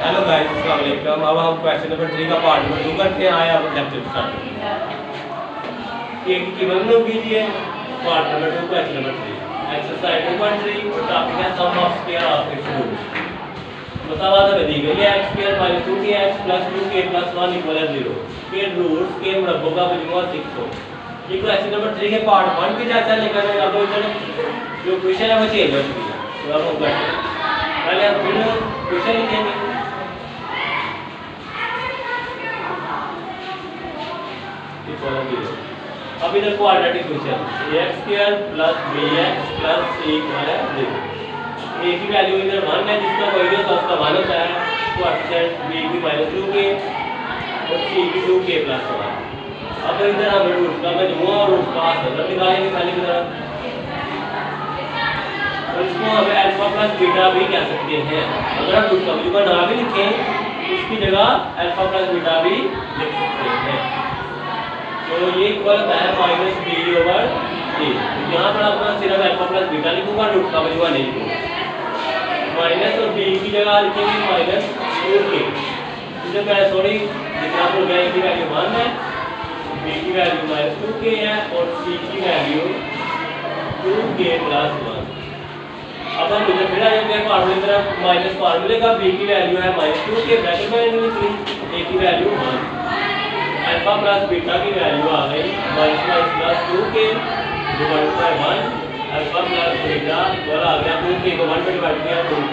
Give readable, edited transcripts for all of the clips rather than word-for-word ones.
Hello guys, अस्सलाम वालेकुम। अब हम क्वेश्चन नंबर 3 का पार्ट नंबर 2 करते हैं। आए अब लेक्चर स्टार्ट करते हैं। एक की मतलब कीजिए part number 2 question number 3 exercise 2.3 और टॉपिक है sum of square of its roots. मुसावात में दी गई है x² - 2kx + 2k + 1 = 0 के रूट्स के मुरब्बों का मजमूआ 6 हो। ये क्वेश्चन नंबर 3 के पार्ट 1 के जैसा लेकर अब इधर जो क्वेश्चन है वो चेंज हो चुकी है। तो अब हम करते हैं, पहले हम फिर क्वेश्चन लिखेंगे। अब इधर quadratic question x² + bx + c = 0। a की वैल्यू इधर 1 है, जिसका वैल्यू तो उसका 1 होता है, कोएफिशिएंट b की -2k और c की 2k + 1। अब इधर हम रूट का मजमूआ और रूट का औसत निकालेंगे पहले की तरह। और इसको हम अल्फा + बीटा भी कह सकते हैं। अगर हम रूट का मजमूआ ना भी लिखें तो इसकी जगह अल्फा + बीटा भी लिख सकते हैं। तो ये इक्वल होता है -b/a। यहाँ पर अपना सिर्फ अल्फा + बीटा लिखूंगा, रूट का मजमूआ नहीं लिखूंगा। माइनस और b की जगह लिखेंगे -2k। इससे पहले सॉरी जितना हो गया, a की वैल्यू 1 है, b की वैल्यू -2k है और c की वैल्यू 2k + 1। अब हम इधर फिर आ जाते हैं फार्मूले की तरफ। माइनस फार्मूले का b की वैल्यू है -2k, ब्रैकेट में लिखी, a की वैल्यू 1। अल्फा + बीटा की वैल्यू आ गई -+ 2k divide by 1। Alpha + beta equal आ गया 2k को 1 पे डिवाइड किया 2k।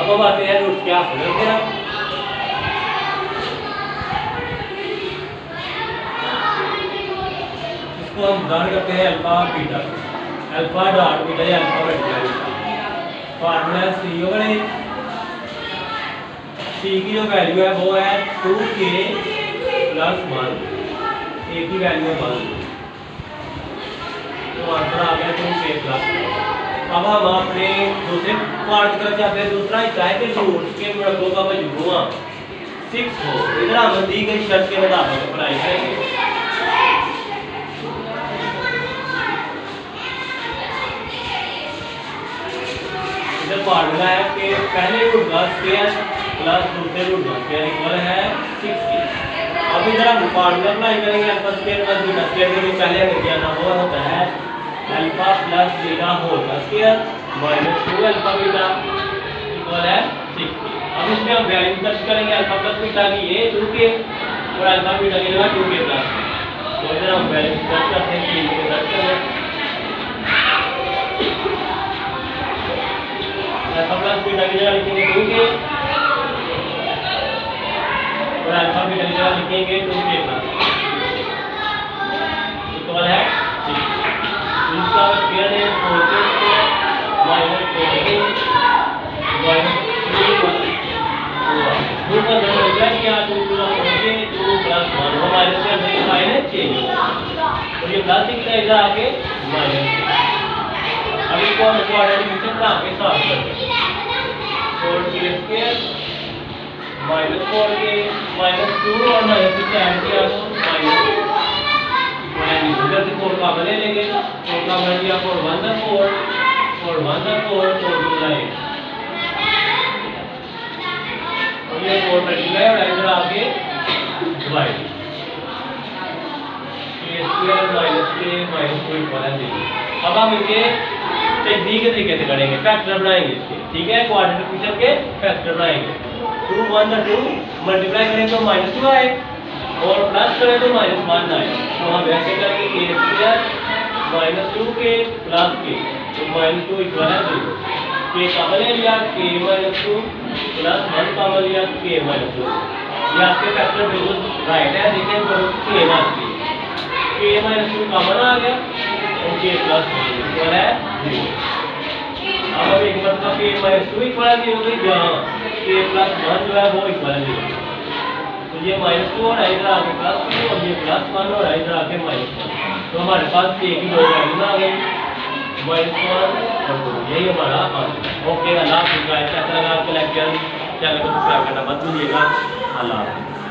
अब हम आते हैं रूट क्या हो गया। इसको हम उदाहरण करते हैं alpha beta, alpha dot beta या अल्फा मल्टीप्लाई फार्मूला c होगा। c की जो वैल्यू है वो है 2k + 1, a की वैल्यू है 1, तो आंसर आ गया 2k + 1। अब हम अपने दूसरे पार्ट की तरफ जाते हैं। दूसरा हिस्सा है कि रूट्स के मुरब्बों का मजमूआ 6 हो। इधर हम दी गई शर्त के मुताबिक अप्लाई करेंगे। इधर फार्मूला है कि पहले रूट का स्क्वायर प्लस दूसरे रूट का स्क्वायर इक्वल है 60। अब इधर हम फार्मूला अप्लाई करेंगे अल्फा स्क्वायर + बीटा स्क्वायर के जो पहले हमने किया था वो होता है अल्फा + बीटा होल का स्क्वायर -2 अल्फा बीटा इक्वल है 60। अब इसमें हम वैल्यू सर्च करेंगे अल्फा + बीटा की ये 2k और अल्फा बीटा की जगह 2k +। तो इधर हम वैल्यू सर्च करते हैं, 3 के सर्च करें। अल्फा + बीटा की जगह लिखेंगे 2k और अल्फा बीटा की जगह लिखेंगे 2k + इक्वल है 6। इसका स्क्वायर है 4k² - 4k - 2 का मतलब क्या 2 + 4k 2 + 1 वो माइनस से अंदर माइनस चेंज और ये प्लस दिखता है इधर आके माइनस। अब इसको हम क्वाड्रेटिक फंक्शन बना के सॉल्व करते हैं। 4k² - 4k -2 और -6 ऐड किया तो माइनस इधर से 4 का ले लेंगे, 4 का बन गया 4 1 * 4 4 1 * 4 4 2 = 8 और ये 4 मल्टीप्लाई और इधर आके डिवाइड k² - k - 2 इक्वल है 0। अब हम इसे टेक्निक के तरीके से करेंगे, फैक्टर बनाएंगे इसके, ठीक है। क्वाड्रेटिक फंक्शन के फैक्टर बनाएंगे। 2 1 * 2 मल्टीप्लाई करें तो -2 आए और प्लस करें तो -1 आए। तो हम ऐसे करेंगे k² - 2k + k तो -2 इक्वल है 0। k कॉमन ले लिया, k - 2 + 1 कॉमन लिया, k - 2। ये आपके फैक्टर बिल्कुल राइट है। देखिए तो k - 2 कॉमन आ गया और k + 2 इक्वल है 0। अब एक मतलब k - 2 इक्वल है 0 तो यहाँ k + 1 जो है वो इक्वल है 0। तो ये -2 और इधर आके +2 और ये +1 और इधर आके -1। तो हमारे पास k की दो वैल्यू आ गई -1 और 2। यही हमारा आंसर। ओके, अल्लाह हाफ़िज़ गाइस। कैसा लगा आपका लेक्चर? चैनल को सब्सक्राइब करना मत भूलिएगा। अल्लाह हाफ़िज़।